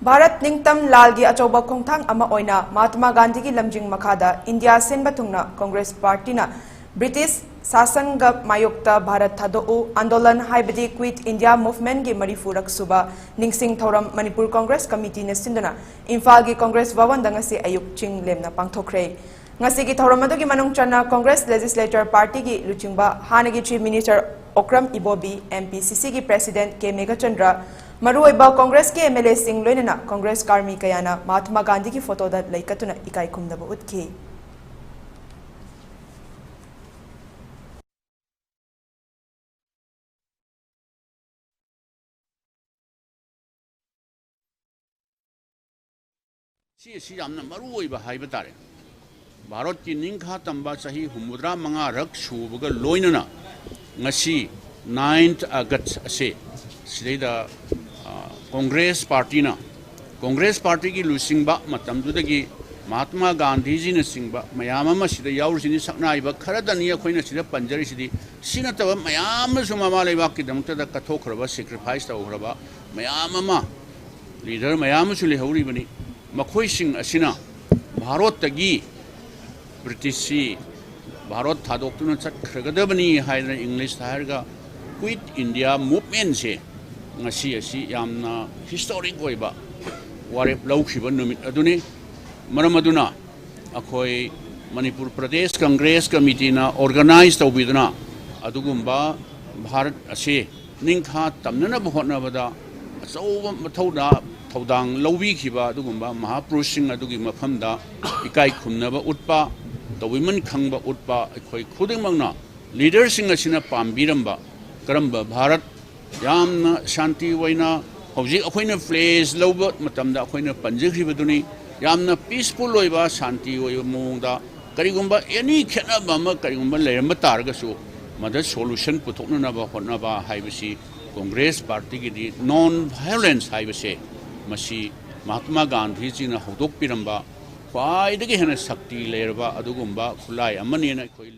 Bharat ningtam lalgi achoba khongthang ama oina Mahatma Gandhi ki lamjing makhada India senba thungna Congress Party na British Sasanga Mayokta Bharat thadok Andolan haibadi Quit India Movement gi Manipurak suba ningsing thouram Manipur Congress Committee na sinduna Imphal gi Congress Bhavan ngasi ayuk ching lemna pangthokhre ngasi gi thouram adu gi manung chana Congress Legislature Party gi luchingba hanagi Chief Minister Okram Ibobi MPCC gi President K Megachandra Maruiba Congress ke MLA Singh loinana Congress Karmi Kayana Mahatma Gandhi ki photo da laikatuna ikai khumdaba utki Si yamna maruiba haiba tare Bharat ki ningkha tamba sahi humudra manga rak subaga loinana ngasi 9th August ase sidai Congress Party na Congress Party ki lusingba matam dudagi Mahatma Gandhi ji na singba mayama ma sida yaur sini sakna iba kharadani akhoina sida panjari sidi sina taba mayama sumama leiba ki damta da kathokhraba sacrifice tawhraba mayama ma leader mayama su lehuri bani makhoi sing asina Bharat tagi British Bharat thadok tuna chat khragadabani haina English thairga Quit India movement se ngasi asi yamna historic oiba warep laukhiba numit aduni maram aduna akhoi Manipur Pradesh Congress Committee na organize tawbiduna adugumba Bharat ase ningkha tamnana bahotna bada achauba mathauda thaudang lawbi khiba adugumba mahapurushing adugi mafamda ikai khumnaba utpa tawiman khangba utpa akhoi khudingmangna leadersing asina pambiramba karamba Bharat yamna shanti waina hojik akhoina place lawba matamda akhoina panjikhibaduni yamna peaceful oiba shanti oiba mongda karigumba any khenaba ma karigumba leramba targasu mada solution puthokna ba hotnaba haibasi Congress Party gi non violence haibase masi Mahatma Gandhi ji na hodok piramba khwaidagi hena shakti lerba adugumba khulai amani na khoi